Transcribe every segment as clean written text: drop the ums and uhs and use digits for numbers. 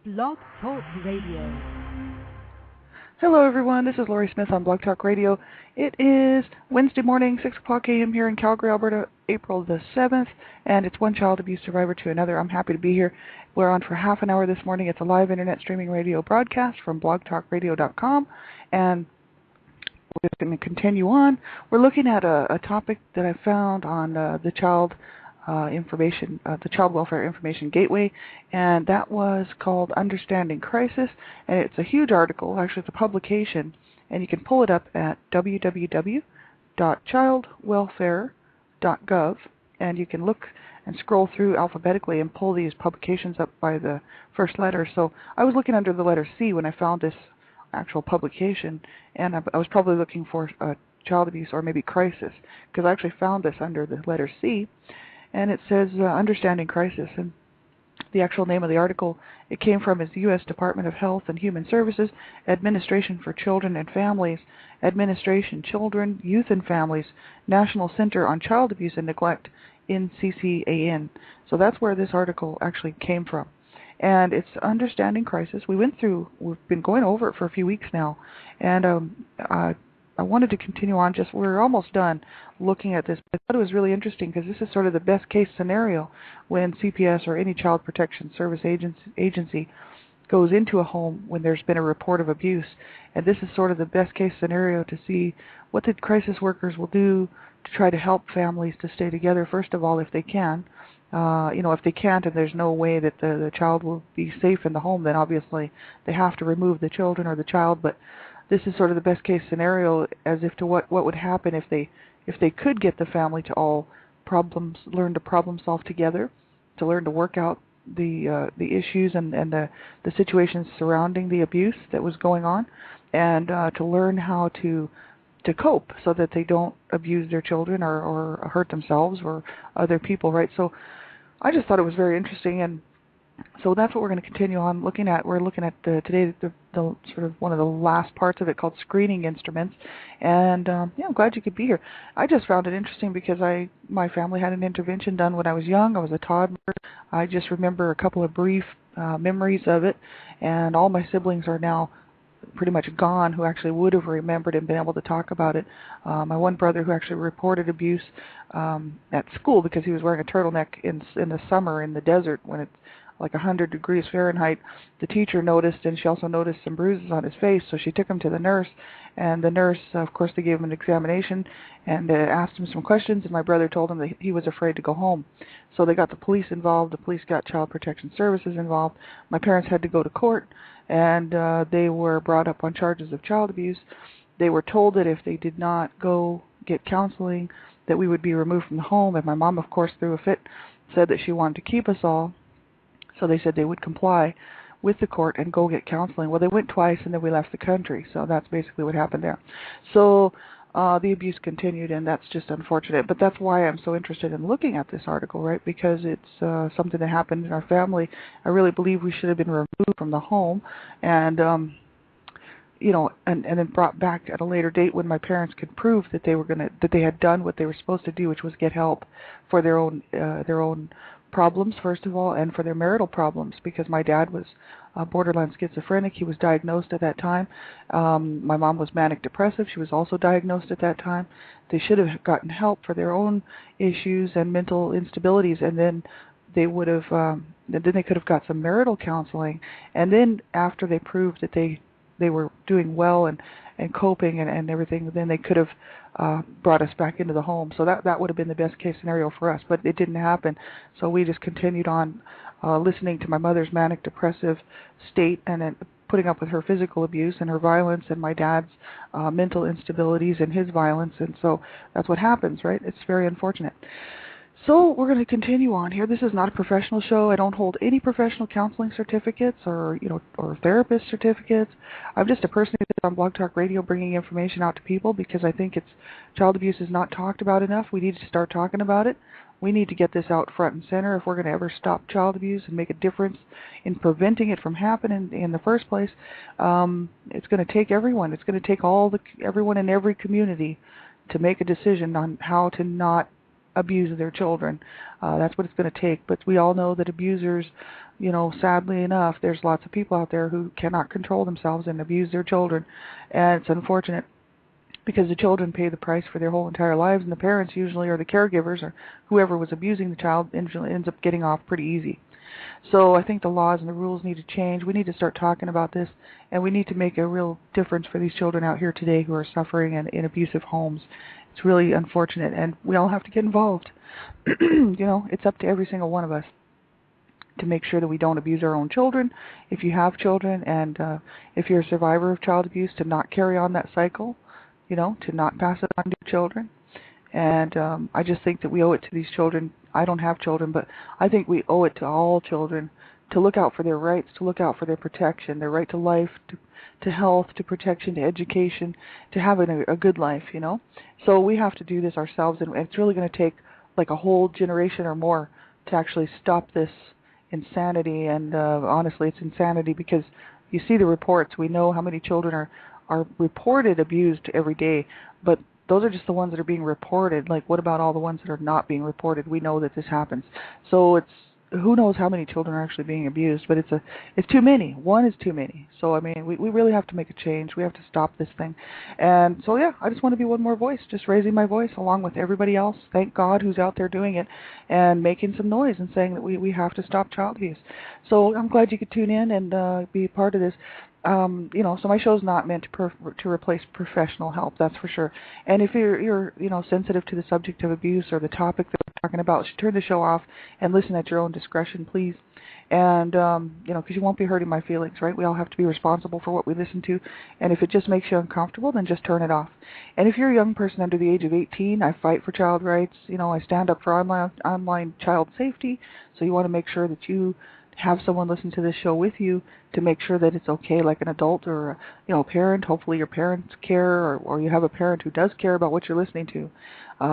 Blog Talk Radio. Hello, everyone. This is Lori Smith on Blog Talk Radio. It is Wednesday morning, 6 o'clock a.m. here in Calgary, Alberta, April the 7th, and it's one child abuse survivor to another. I'm happy to be here. We're on for half an hour this morning. It's a live internet streaming radio broadcast from blogtalkradio.com, and we're going to continue on. We're looking at a topic that I found on the Child Welfare Information Gateway, and that was called Understanding Crisis, and it's a huge article. Actually, it's a publication, and you can pull it up at www.childwelfare.gov, and you can look and scroll through alphabetically and pull these publications up by the first letter. So I was looking under the letter C when I found this actual publication, and I was probably looking for child abuse or maybe crisis, because I actually found this under the letter C. And it says Understanding Crisis, and the actual name of the article it came from is the U.S. Department of Health and Human Services, Administration for Children and Families, Administration, Children, Youth and Families, National Center on Child Abuse and Neglect, NCCAN. So that's where this article actually came from. And it's Understanding Crisis. We've been going over it for a few weeks now, and I wanted to continue on. We're almost done looking at this. I thought it was really interesting because this is sort of the best case scenario when CPS or any child protection service agency goes into a home when there's been a report of abuse. And this is sort of the best case scenario to see what the crisis workers will do to try to help families to stay together, first of all, if they can. If they can't and there's no way that the child will be safe in the home, then obviously they have to remove the children or the child. But this is sort of the best case scenario as if to what would happen if they could get the family to all learn to problem solve together, to learn to work out the issues and the situations surrounding the abuse that was going on, and to learn how to cope so that they don't abuse their children or hurt themselves or other people, right? So I just thought it was very interesting, and so that's what we're going to continue on looking at. We're looking at today the sort of one of the last parts of it called screening instruments. And I'm glad you could be here. I just found it interesting because my family had an intervention done when I was young. I was a toddler. I just remember a couple of brief memories of it, and all my siblings are now pretty much gone who actually would have remembered and been able to talk about it. My one brother who actually reported abuse at school because he was wearing a turtleneck in the summer in the desert when it's like 100 degrees Fahrenheit. The teacher noticed, and she also noticed some bruises on his face, so she took him to the nurse, and the nurse, of course, they gave him an examination and asked him some questions, and my brother told him that he was afraid to go home. So they got the police involved. The police got Child Protection Services involved. My parents had to go to court, and they were brought up on charges of child abuse. They were told that if they did not go get counseling, that we would be removed from the home, and my mom, of course, threw a fit, said that she wanted to keep us all. So they said they would comply with the court and go get counseling. Well, they went twice, and then we left the country. So that's basically what happened there. So the abuse continued, and that's just unfortunate. But that's why I'm so interested in looking at this article, right? Because it's something that happened in our family. I really believe we should have been removed from the home, and and then brought back at a later date when my parents could prove that they had done what they were supposed to do, which was get help for their own problems, first of all, and for their marital problems, because my dad was borderline schizophrenic. He was diagnosed at that time. My mom was manic depressive. She was also diagnosed at that time. They should have gotten help for their own issues and mental instabilities, and then they would have then they could have got some marital counseling, and then after they proved that they were doing well and coping and everything, then they could have brought us back into the home. So that would have been the best case scenario for us, but it didn't happen. So we just continued on listening to my mother's manic depressive state and then putting up with her physical abuse and her violence and my dad's mental instabilities and his violence. And so that's what happens, right? It's very unfortunate. So we're going to continue on here. This is not a professional show. I don't hold any professional counseling certificates or therapist certificates. I'm just a person who sits on Blog Talk Radio bringing information out to people because I think child abuse is not talked about enough. We need to start talking about it. We need to get this out front and center if we're going to ever stop child abuse and make a difference in preventing it from happening in the first place. It's going to take everyone. It's going to take everyone in every community to make a decision on how to not abuse their children. That's what it's going to take. But we all know that abusers, sadly enough, there's lots of people out there who cannot control themselves and abuse their children. And it's unfortunate because the children pay the price for their whole entire lives, and the parents usually, or the caregivers, or whoever was abusing the child, usually ends up getting off pretty easy. So I think the laws and the rules need to change. We need to start talking about this, and we need to make a real difference for these children out here today who are suffering in abusive homes. It's really unfortunate, and we all have to get involved. It's up to every single one of us to make sure that we don't abuse our own children. If you have children, and if you're a survivor of child abuse, to not carry on that cycle, to not pass it on to your children. And I just think that we owe it to these children. I don't have children, but I think we owe it to all children to look out for their rights, to look out for their protection, their right to life, to health, to protection, to education, to having a good life, So we have to do this ourselves, and it's really going to take like a whole generation or more to actually stop this insanity. And honestly, it's insanity because you see the reports. We know how many children are reported abused every day, but those are just the ones that are being reported. Like, what about all the ones that are not being reported? We know that this happens. So who knows how many children are actually being abused, but it's too many. One is too many. So, I mean, we really have to make a change. We have to stop this thing. And so, yeah, I just want to be one more voice, just raising my voice along with everybody else, thank God, who's out there doing it and making some noise and saying that we have to stop child abuse. So I'm glad you could tune in and be part of this. So my show's not meant to replace professional help, that's for sure. And if you're sensitive to the subject of abuse or the topic that we're talking about, you should turn the show off and listen at your own discretion, please. And because you won't be hurting my feelings, right? We all have to be responsible for what we listen to. And if it just makes you uncomfortable, then just turn it off. And if you're a young person under the age of 18, I fight for child rights. I stand up for online child safety. So you want to make sure that you have someone listen to this show with you to make sure that it's okay, like an adult or a parent. Hopefully your parents care, or you have a parent who does care about what you're listening to,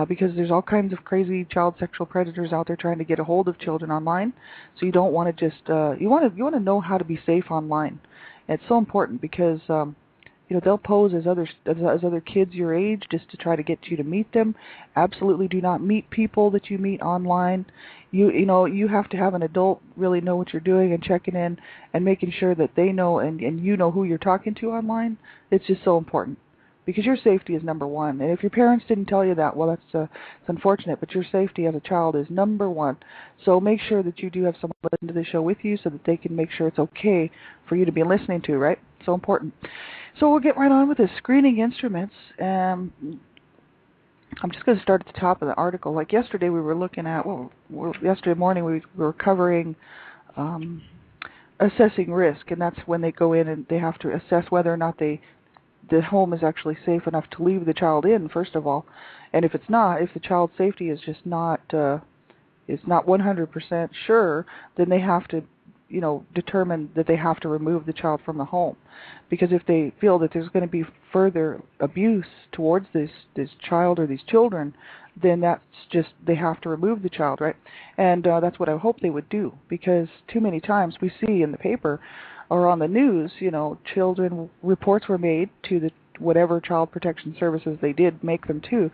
because there's all kinds of crazy child sexual predators out there trying to get a hold of children online. So you don't want to just you want to know how to be safe online. And it's so important because they'll pose as other kids your age just to try to get you to meet them. Absolutely do not meet people that you meet online. You have to have an adult really know what you're doing and checking in and making sure that they know and you know who you're talking to online. It's just so important because your safety is number one. And if your parents didn't tell you that, well, it's unfortunate, but your safety as a child is number one. So make sure that you do have someone listen to the show with you so that they can make sure it's okay for you to be listening to, right? So important. So we'll get right on with this. Screening instruments. I'm just going to start at the top of the article. Like yesterday we were looking at, yesterday morning we were covering assessing risk, and that's when they go in and they have to assess whether or not the home is actually safe enough to leave the child in, first of all. And if it's not, if the child's safety is just not 100% sure, then they have to determine that they have to remove the child from the home. Because if they feel that there's going to be further abuse towards this child or these children, then that's just, they have to remove the child, right? And that's what I hope they would do, because too many times we see in the paper or on the news, children, reports were made to the whatever child protection services they did make them to,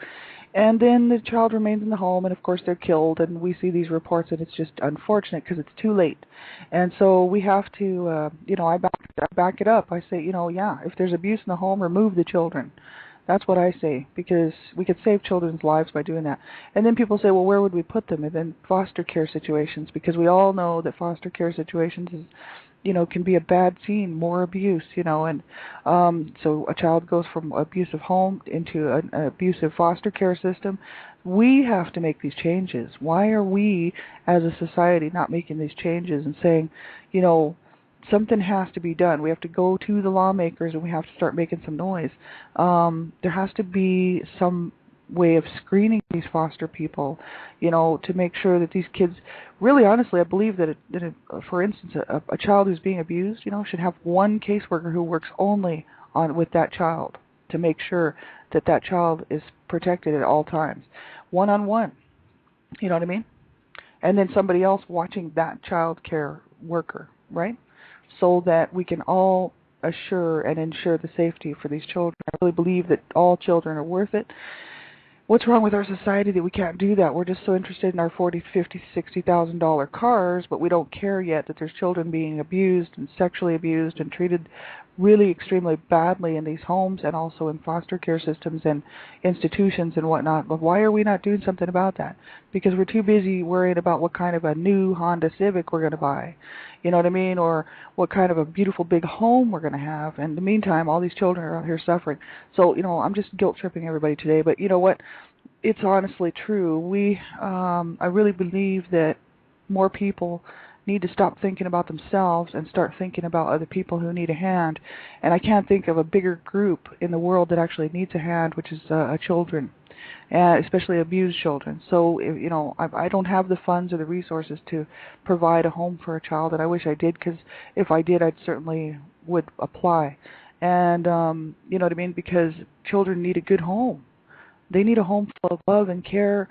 and then the child remains in the home, and of course they're killed, and we see these reports, and it's just unfortunate because it's too late. And so we have to, I back it up. I say, if there's abuse in the home, remove the children. That's what I say, because we could save children's lives by doing that. And then people say, well, where would we put them? And then foster care situations, because we all know that foster care situations is, can be a bad scene, more abuse, and so a child goes from abusive home into an abusive foster care system. We have to make these changes. Why are we, as a society, not making these changes and saying, something has to be done? We have to go to the lawmakers and we have to start making some noise. There has to be some way of screening these foster people, to make sure that these kids, really honestly, I believe that, for instance, a child who's being abused, should have one caseworker who works only with that child to make sure that that child is protected at all times, one-on-one, you know what I mean? And then somebody else watching that child care worker, right? So that we can all assure and ensure the safety for these children. I really believe that all children are worth it. what's wrong with our society that we can't do that? We're just so interested in our $40, $50, $60,000 cars, but we don't care yet that there's children being abused and sexually abused and treated really extremely badly in these homes and also in foster care systems and institutions and whatnot. But why are we not doing something about that? Because we're too busy worrying about what kind of a new Honda Civic we're going to buy, you know what I mean, or what kind of a beautiful big home we're going to have. And in the meantime, all these children are out here suffering. So, I'm just guilt-tripping everybody today, but you know what? It's honestly true. I really believe that more people need to stop thinking about themselves and start thinking about other people who need a hand. And I can't think of a bigger group in the world that actually needs a hand, which is children, especially abused children. So, I don't have the funds or the resources to provide a home for a child, and I wish I did, because if I did, I certainly would apply. And, you know what I mean, because children need a good home. They need a home full of love and care,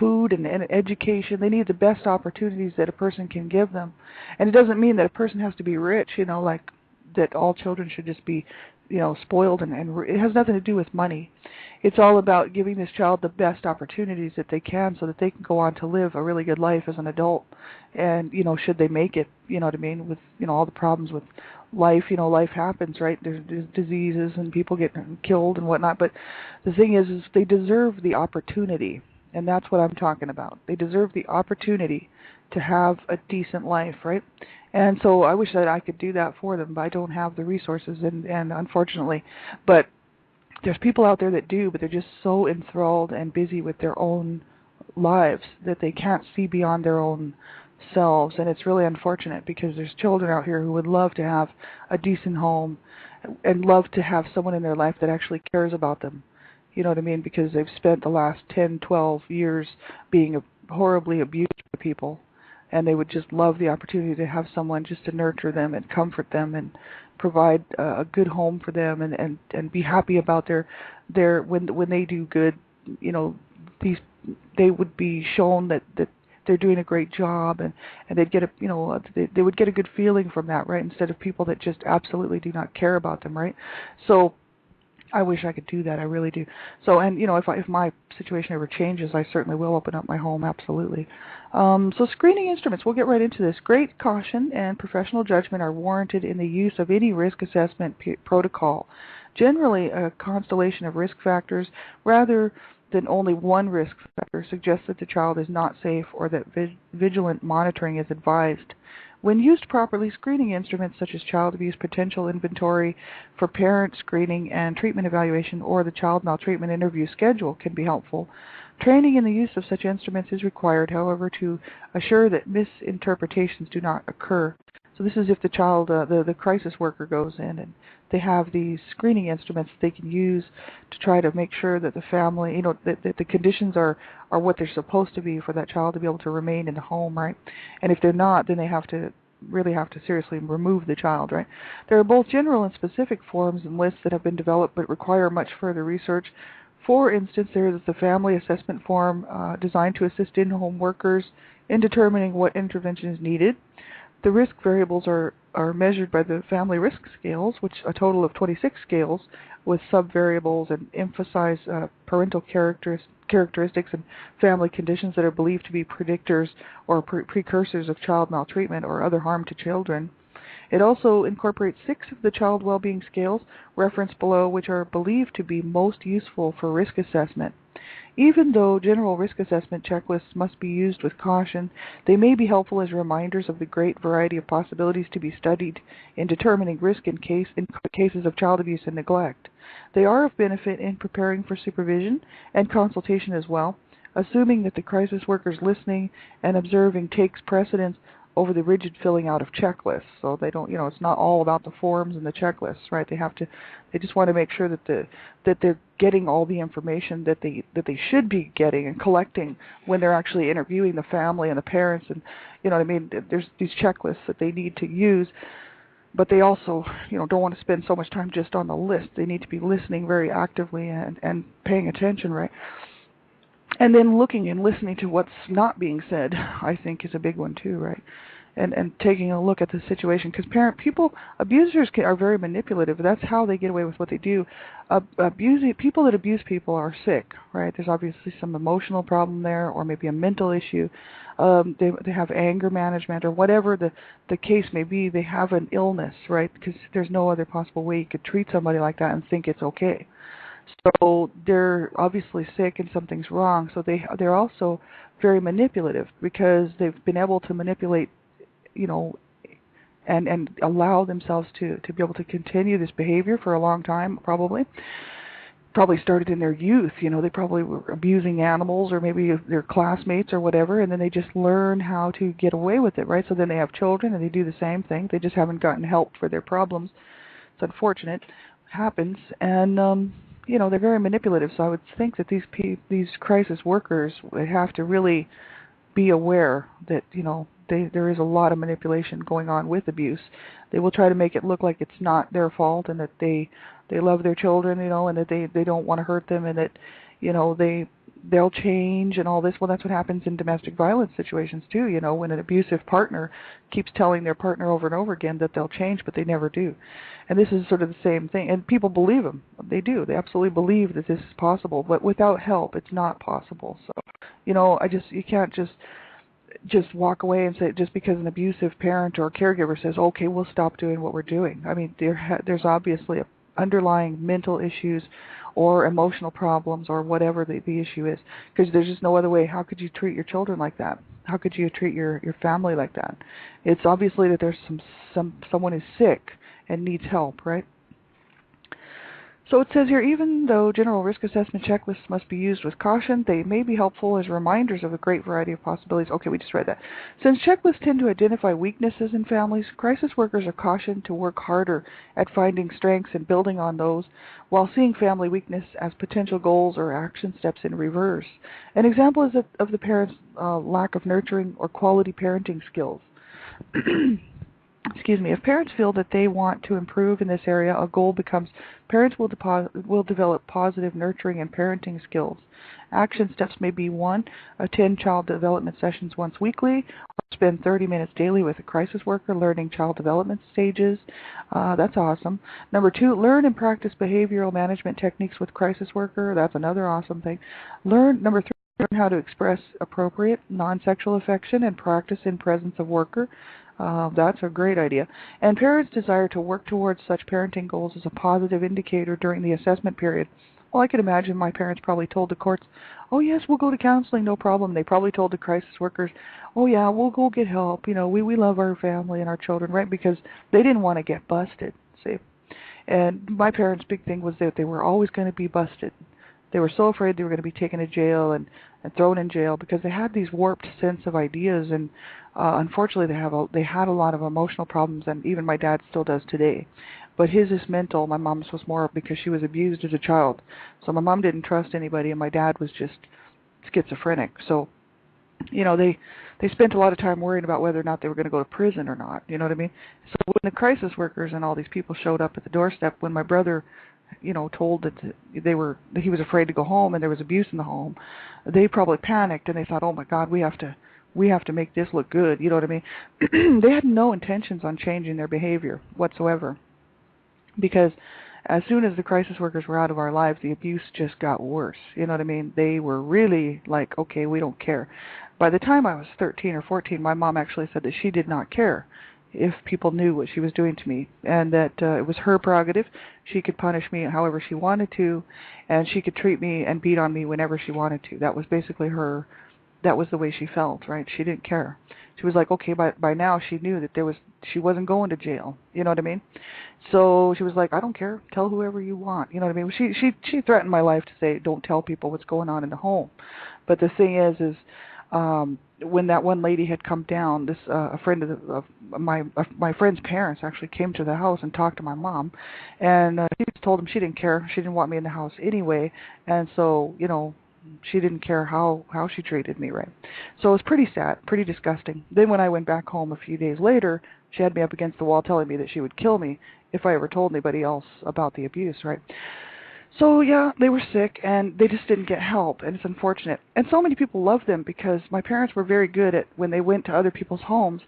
food and education. They need the best opportunities that a person can give them. And it doesn't mean that a person has to be rich, like that all children should just be, spoiled. And it has nothing to do with money. It's all about giving this child the best opportunities that they can so that they can go on to live a really good life as an adult. And, should they make it, you know what I mean, with, all the problems with life, life happens, right? There's diseases and people get killed and whatnot. But the thing is they deserve the opportunity. And that's what I'm talking about. They deserve the opportunity to have a decent life, right? And so I wish that I could do that for them, but I don't have the resources, and unfortunately. But there's people out there that do, but they're just so enthralled and busy with their own lives that they can't see beyond their own selves. And it's really unfortunate, because there's children out here who would love to have a decent home and love to have someone in their life that actually cares about them. You know what I mean? Because they've spent the last 10, 12 years being horribly abused by people, and they would just love the opportunity to have someone just to nurture them and comfort them and provide a good home for them, and be happy about their when they do good. They would be shown that they're doing a great job, and they'd get they would get a good feeling from that, right? Instead of people that just absolutely do not care about them, right? So I wish I could do that. I really do. So, and if my situation ever changes, I certainly will open up my home. Absolutely. So screening instruments. We'll get right into this. Great caution and professional judgment are warranted in the use of any risk assessment protocol. Generally, a constellation of risk factors, rather than only one risk factor, suggests that the child is not safe or that vigilant monitoring is advised. When used properly, screening instruments such as child abuse potential inventory for parent screening and treatment evaluation, or the child maltreatment interview schedule, can be helpful. Training in the use of such instruments is required, however, to assure that misinterpretations do not occur. So this is if the child, the crisis worker goes in and they have these screening instruments they can use to try to make sure that the family, that the conditions are what they're supposed to be for that child to be able to remain in the home, right? And if they're not, then they really have to seriously remove the child, right? There are both general and specific forms and lists that have been developed but require much further research. For instance, there is the Family Assessment Form designed to assist in-home workers in determining what intervention is needed. The risk variables are measured by the family risk scales, which a total of 26 scales with sub-variables, and emphasize parental characteristics and family conditions that are believed to be predictors or precursors of child maltreatment or other harm to children. It also incorporates 6 of the child well-being scales, referenced below, which are believed to be most useful for risk assessment. Even though general risk assessment checklists must be used with caution, they may be helpful as reminders of the great variety of possibilities to be studied in determining risk in cases of child abuse and neglect. They are of benefit in preparing for supervision and consultation as well, assuming that the crisis worker's listening and observing takes precedence over the rigid filling out of checklists. So they don't, it's not all about the forms and the checklists, right? They just want to make sure that they're getting all the information that they should be getting and collecting when they're actually interviewing the family and the parents, and there's these checklists that they need to use, but they also, don't want to spend so much time just on the list. They need to be listening very actively and paying attention, right? And then looking and listening to what's not being said, I think, is a big one too, right? and taking a look at the situation, because abusers are very manipulative. That's how they get away with what they do. People that abuse people are sick, right? There's obviously some emotional problem there, or maybe a mental issue. They have anger management, or whatever the case may be. They have an illness, right? Because there's no other possible way you could treat somebody like that and think it's okay. So they're obviously sick and something's wrong. So they're also very manipulative, because they've been able to manipulate, and allow themselves to be able to continue this behavior for a long time, probably started in their youth. They probably were abusing animals, or maybe their classmates or whatever, and then they just learn how to get away with it, right? So then they have children and they do the same thing. They just haven't gotten help for their problems. It's unfortunate. It happens. And they're very manipulative. So I would think that these crisis workers would have to really be aware that there is a lot of manipulation going on with abuse. They will try to make it look like it's not their fault, and that they love their children, and that they don't want to hurt them, and that they'll change and all this. Well, that's what happens in domestic violence situations too. When an abusive partner keeps telling their partner over and over again that they'll change, but they never do. And this is sort of the same thing. And people believe them. They do. They absolutely believe that this is possible. But without help, it's not possible. So, you can't just walk away and say, just because an abusive parent or caregiver says, okay, we'll stop doing what we're doing. I mean, there's obviously underlying mental issues or emotional problems, or whatever the issue is, because there's just no other way. How could you treat your children like that? How could you treat your family like that? It's obviously that there's someone is sick and needs help, right? So it says here, even though general risk assessment checklists must be used with caution, they may be helpful as reminders of a great variety of possibilities. Okay, we just read that. Since checklists tend to identify weaknesses in families, crisis workers are cautioned to work harder at finding strengths and building on those, while seeing family weakness as potential goals or action steps in reverse. An example is of the parents' lack of nurturing or quality parenting skills. Excuse me. If parents feel that they want to improve in this area, a goal becomes parents will develop positive nurturing and parenting skills. Action steps may be 1, attend child development sessions once weekly, or spend 30 minutes daily with a crisis worker learning child development stages. That's awesome. Number 2, learn and practice behavioral management techniques with crisis worker. That's another awesome thing. Number 3, learn how to express appropriate non-sexual affection and practice in presence of worker. That's a great idea. And parents' desire to work towards such parenting goals is a positive indicator during the assessment period. Well, I could imagine my parents probably told the courts, oh, yes, we'll go to counseling, no problem. They probably told the crisis workers, oh, yeah, we'll go get help. We love our family and our children, right? Because they didn't want to get busted, see. And my parents' big thing was that they were always going to be busted. They were so afraid they were going to be taken to jail and thrown in jail, because they had these warped sense of ideas, and unfortunately they had a lot of emotional problems, and even my dad still does today. But his is mental. My mom's was more because she was abused as a child. So my mom didn't trust anybody, and my dad was just schizophrenic. So, they spent a lot of time worrying about whether or not they were going to go to prison or not. You know what I mean? So when the crisis workers and all these people showed up at the doorstep, when my brother told that that he was afraid to go home and there was abuse in the home, they probably panicked and they thought, oh my God, we have to make this look good. You know what I mean? They had no intentions on changing their behavior whatsoever, because as soon as the crisis workers were out of our lives, the abuse just got worse. You know what I mean? They were really like, okay, we don't care. By the time I was 13 or 14, my mom actually said that she did not care if people knew what she was doing to me, and that it was her prerogative. She could punish me however she wanted to, and she could treat me and beat on me whenever she wanted to. That was basically that was the way she felt, right? She didn't care. She was like, okay, by now she knew that she wasn't going to jail. You know what I mean? So she was like, I don't care. Tell whoever you want. You know what I mean? She threatened my life to say, don't tell people what's going on in the home. But the thing is when that one lady had come down, a friend of my friend's parents actually came to the house and talked to my mom, and she just told them she didn't care. She didn't want me in the house anyway, and so she didn't care how she treated me, right? So it was pretty sad, pretty disgusting. Then when I went back home a few days later, she had me up against the wall telling me that she would kill me if I ever told anybody else about the abuse, right? So, yeah, they were sick, and they just didn't get help, and it's unfortunate. And so many people love them because my parents were very good at, when they went to other people's homes,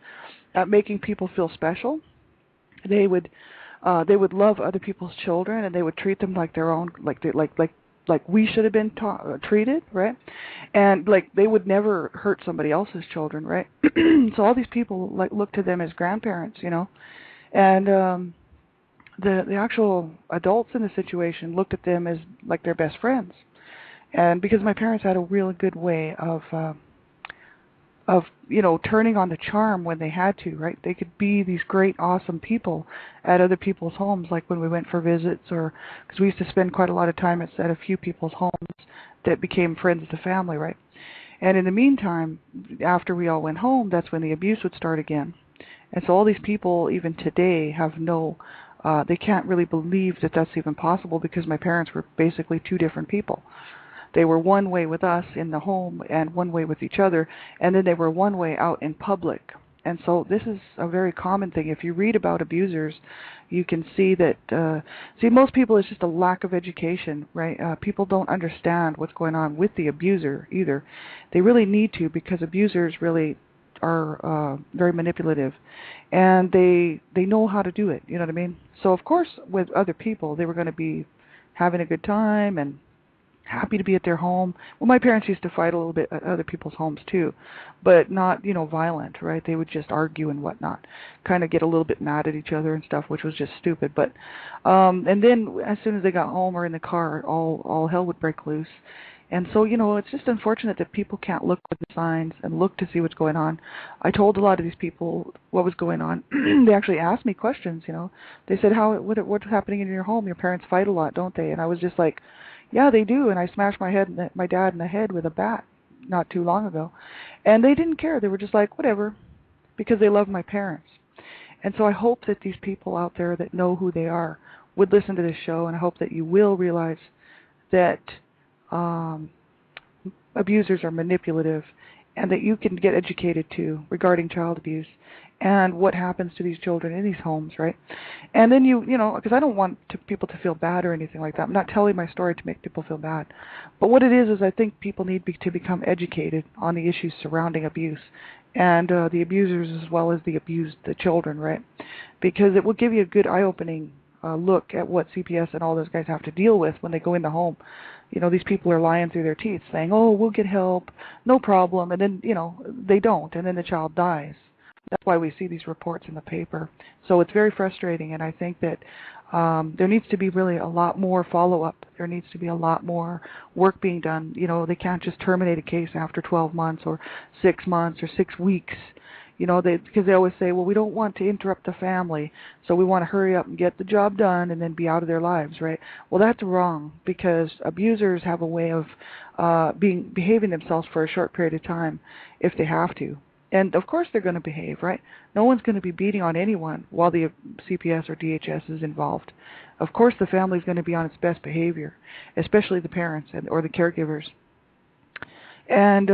at making people feel special. They would love other people's children, and they would treat them like their own, like we should have been treated, right? And like they would never hurt somebody else's children, right? So all these people like look to them as grandparents, and the actual adults in the situation looked at them as like their best friends. And because my parents had a really good way of turning on the charm when they had to, right? They could be these great, awesome people at other people's homes, like when we went for visits, or because we used to spend quite a lot of time at a few people's homes that became friends of the family, right? And in the meantime, after we all went home, that's when the abuse would start again. And so all these people, even today, have they can't really believe that that's even possible, because my parents were basically two different people. They were one way with us in the home and one way with each other, and then they were one way out in public. And so this is a very common thing. If you read about abusers, you can see that, most people, it's just a lack of education, right? People don't understand what's going on with the abuser either. They really need to, because abusers really are very manipulative, and they know how to do it, you know what I mean? So of course, with other people, they were going to be having a good time and happy to be at their home. Well, my parents used to fight a little bit at other people's homes too, but not, violent, right? They would just argue and whatnot, kind of get a little bit mad at each other and stuff, which was just stupid. But, and then as soon as they got home or in the car, all hell would break loose. And so, it's just unfortunate that people can't look for the signs and look to see what's going on. I told a lot of these people what was going on. They actually asked me questions, They said, what's happening in your home? Your parents fight a lot, don't they? And I was just like, yeah, they do. And I smashed my dad in the head with a bat not too long ago. And they didn't care. They were just like, whatever, because they love my parents. And so I hope that these people out there that know who they are would listen to this show, and I hope that you will realize that abusers are manipulative, and that you can get educated too regarding child abuse and what happens to these children in these homes, right? And then because I don't want people to feel bad or anything like that. I'm not telling my story to make people feel bad. But what it is I think people need to become educated on the issues surrounding abuse and the abusers as well as the children, right? Because it will give you a good eye-opening look at what CPS and all those guys have to deal with when they go in the home. These people are lying through their teeth saying, oh, we'll get help, no problem, and then, they don't, and then the child dies. That's why we see these reports in the paper. So it's very frustrating, and I think that there needs to be really a lot more follow-up. There needs to be a lot more work being done. They can't just terminate a case after 12 months or 6 months or 6 weeks. Because they always say, well, we don't want to interrupt the family, so we want to hurry up and get the job done and then be out of their lives, right? Well, that's wrong, because abusers have a way of behaving themselves for a short period of time if they have to. And, of course, they're going to behave, right? No one's going to be beating on anyone while the CPS or DHS is involved. Of course, the family's going to be on its best behavior, especially the parents or the caregivers. And,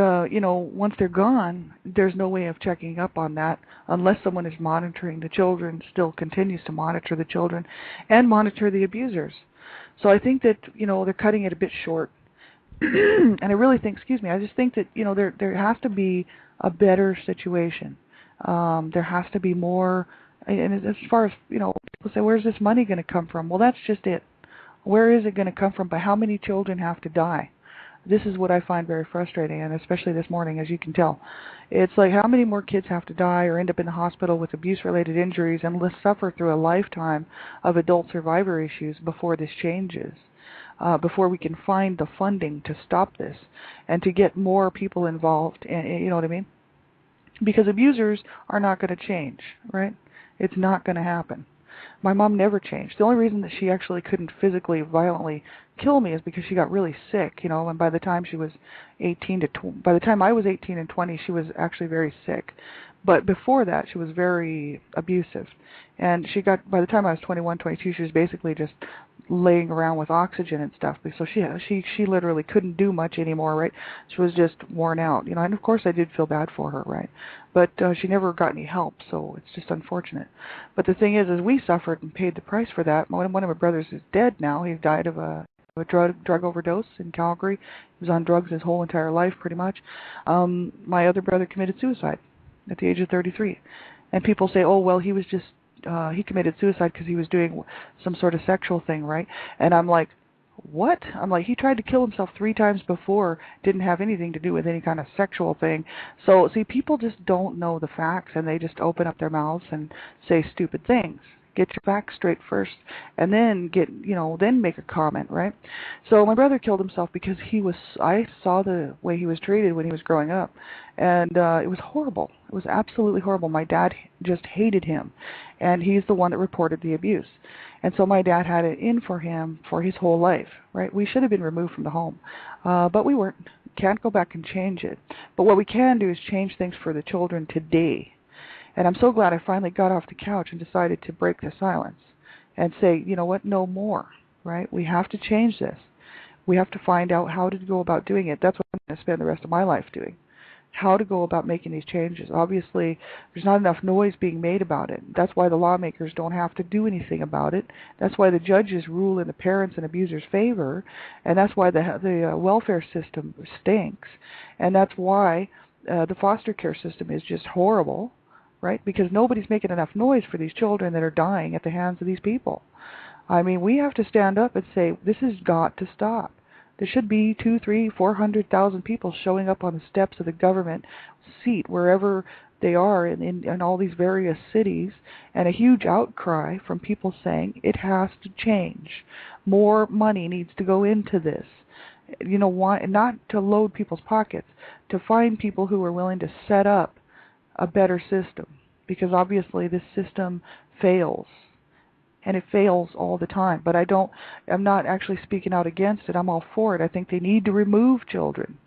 once they're gone, there's no way of checking up on that unless someone is monitoring the children, still continues to monitor the children and monitor the abusers. So I think that, they're cutting it a bit short. And I really think, I just think that, there has to be a better situation. There has to be more, and as far as, people say, where's this money going to come from? Well, that's just it. Where is it going to come from? But how many children have to die? This is what I find very frustrating, and especially this morning, as you can tell. It's like, how many more kids have to die or end up in the hospital with abuse-related injuries and suffer through a lifetime of adult survivor issues before this changes, before we can find the funding to stop this and to get more people involved, you know what I mean? Because abusers are not going to change, right? It's not going to happen. My mom never changed. The only reason that she actually couldn't physically, violently kill me is because she got really sick, and by the time she was by the time I was 18 and 20, she was actually very sick. But before that, she was very abusive. And by the time I was 21, 22, she was basically just laying around with oxygen and stuff. So she literally couldn't do much anymore, right? She was just worn out, and of course I did feel bad for her, right? But she never got any help, so it's just unfortunate. But the thing is we suffered and paid the price for that. One of my brothers is dead now. He died of a drug overdose in Calgary. He was on drugs his whole entire life, pretty much. My other brother committed suicide at the age of 33. And people say, oh, well, he was just, he committed suicide because he was doing some sort of sexual thing, right? And I'm like, what? I'm like, he tried to kill himself 3 times before, didn't have anything to do with any kind of sexual thing. So, see, people just don't know the facts, and they just open up their mouths and say stupid things. Get your facts straight first, and then then make a comment, right? So my brother killed himself because I saw the way he was treated when he was growing up, and it was horrible. It was absolutely horrible. My dad just hated him, and he's the one that reported the abuse. And so my dad had it in for him for his whole life, right? We should have been removed from the home, but we weren't. Can't go back and change it. But what we can do is change things for the children today. And I'm so glad I finally got off the couch and decided to break the silence and say, you know what, no more, right? We have to change this. We have to find out how to go about doing it. That's what I'm going to spend the rest of my life doing, how to go about making these changes. Obviously, there's not enough noise being made about it. That's why the lawmakers don't have to do anything about it. That's why the judges rule in the parents' and abusers' favor, and that's why the welfare system stinks, and that's why the foster care system is just horrible. Right? Because nobody's making enough noise for these children that are dying at the hands of these people. I mean, we have to stand up and say, this has got to stop. There should be 200,000, 300,000, 400,000 people showing up on the steps of the government seat, wherever they are in all these various cities, and a huge outcry from people saying, it has to change. More money needs to go into this. You know, why? Not to load people's pockets, to find people who are willing to set up a better system, because obviously this system fails, and it fails all the time. But I'm not actually speaking out against it. I'm all for it. I think they need to remove children.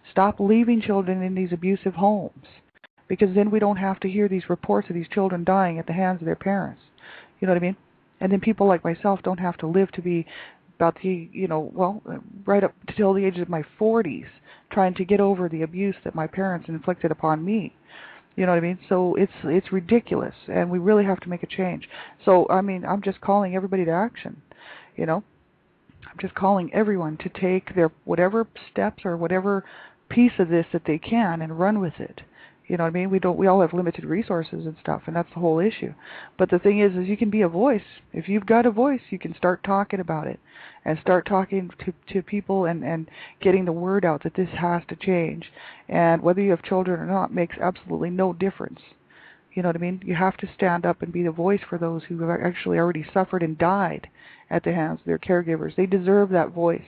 Stop leaving children in these abusive homes, because then we don't have to hear these reports of these children dying at the hands of their parents. You know what I mean? And then people like myself don't have to live to be about right up till the age of my 40s, trying to get over the abuse that my parents inflicted upon me. You know what I mean? So it's ridiculous, and we really have to make a change. So, I mean, I'm just calling everybody to action, you know? I'm just calling everyone to take their whatever steps or whatever piece of this that they can and run with it. You know what I mean? We all have limited resources and stuff, and that's the whole issue. But the thing is you can be a voice. If you've got a voice, you can start talking about it and start talking to people and getting the word out that this has to change. And whether you have children or not makes absolutely no difference. You know what I mean? You have to stand up and be the voice for those who have actually already suffered and died at the hands of their caregivers. They deserve that voice.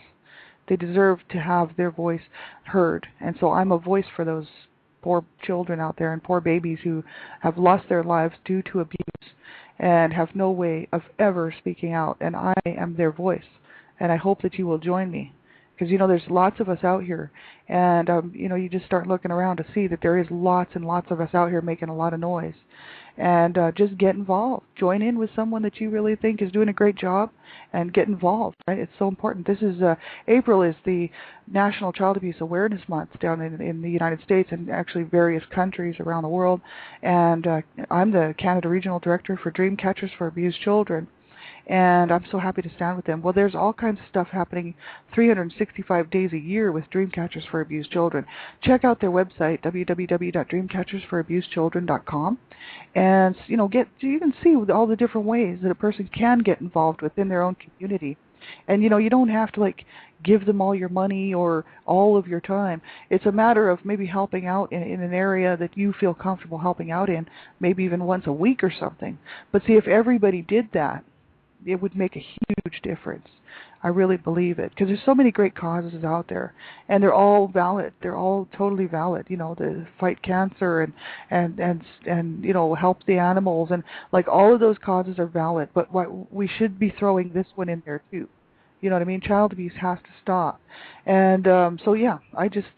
They deserve to have their voice heard. And so I'm a voice for those poor children out there and poor babies who have lost their lives due to abuse and have no way of ever speaking out. And I am their voice. And I hope that you will join me. Because, you know, there's lots of us out here. And, you just start looking around to see that there is lots and lots of us out here making a lot of noise. And just get involved. Join in with someone that you really think is doing a great job and get involved, right? It's so important. This is, April is the National Child Abuse Awareness Month down in the United States and actually various countries around the world. And I'm the Canada Regional Director for Dreamcatchers for Abused Children. And I'm so happy to stand with them. Well, there's all kinds of stuff happening 365 days a year with Dreamcatchers for Abused Children. Check out their website, www.dreamcatchersforabusedchildren.com, and you can see all the different ways that a person can get involved within their own community. And you don't have to give them all your money or all of your time. It's a matter of maybe helping out in an area that you feel comfortable helping out in, maybe even once a week or something. But see, if everybody did that, it would make a huge difference. I really believe it, because there's so many great causes out there, and they're all valid. They're all totally valid. To fight cancer and help the animals, and all of those causes are valid. But we should be throwing this one in there too. You know what I mean? Child abuse has to stop. And so yeah, I just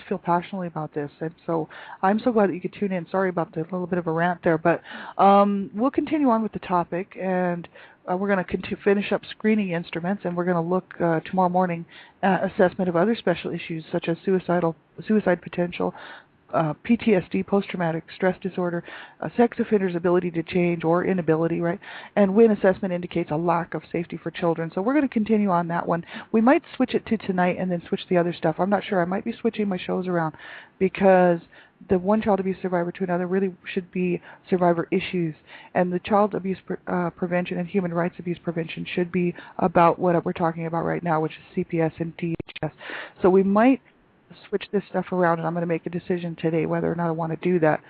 feel passionately about this, and so I'm so glad that you could tune in. Sorry about the little bit of a rant there, but we'll continue on with the topic, and we're going to finish up screening instruments, and we're going to look tomorrow morning at assessment of other special issues such as suicide potential, PTSD, post-traumatic stress disorder, sex offenders' ability to change or inability, right? And when assessment indicates a lack of safety for children. So we're going to continue on that one. We might switch it to tonight and then switch the other stuff. I'm not sure. I might be switching my shows around because the one child abuse survivor to another really should be survivor issues, and the child abuse prevention and human rights abuse prevention should be about what we're talking about right now, which is CPS and DHS. So we might switch this stuff around, and I'm going to make a decision today whether or not I want to do that,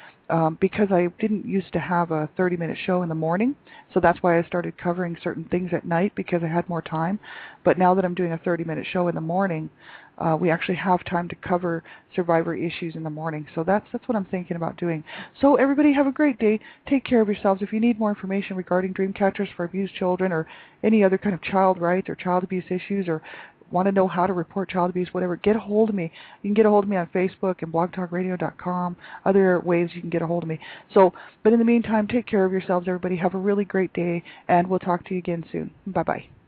because I didn't used to have a 30-minute show in the morning, so that's why I started covering certain things at night, because I had more time. But now that I'm doing a 30-minute show in the morning, we actually have time to cover survivor issues in the morning. So that's what I'm thinking about doing. So everybody have a great day. Take care of yourselves. If you need more information regarding Dreamcatchers for abused children or any other kind of child rights or child abuse issues, or want to know how to report child abuse, whatever, get a hold of me. You can get a hold of me on Facebook and blogtalkradio.com, other ways you can get a hold of me. So, but in the meantime, take care of yourselves, everybody. Have a really great day, and we'll talk to you again soon. Bye-bye.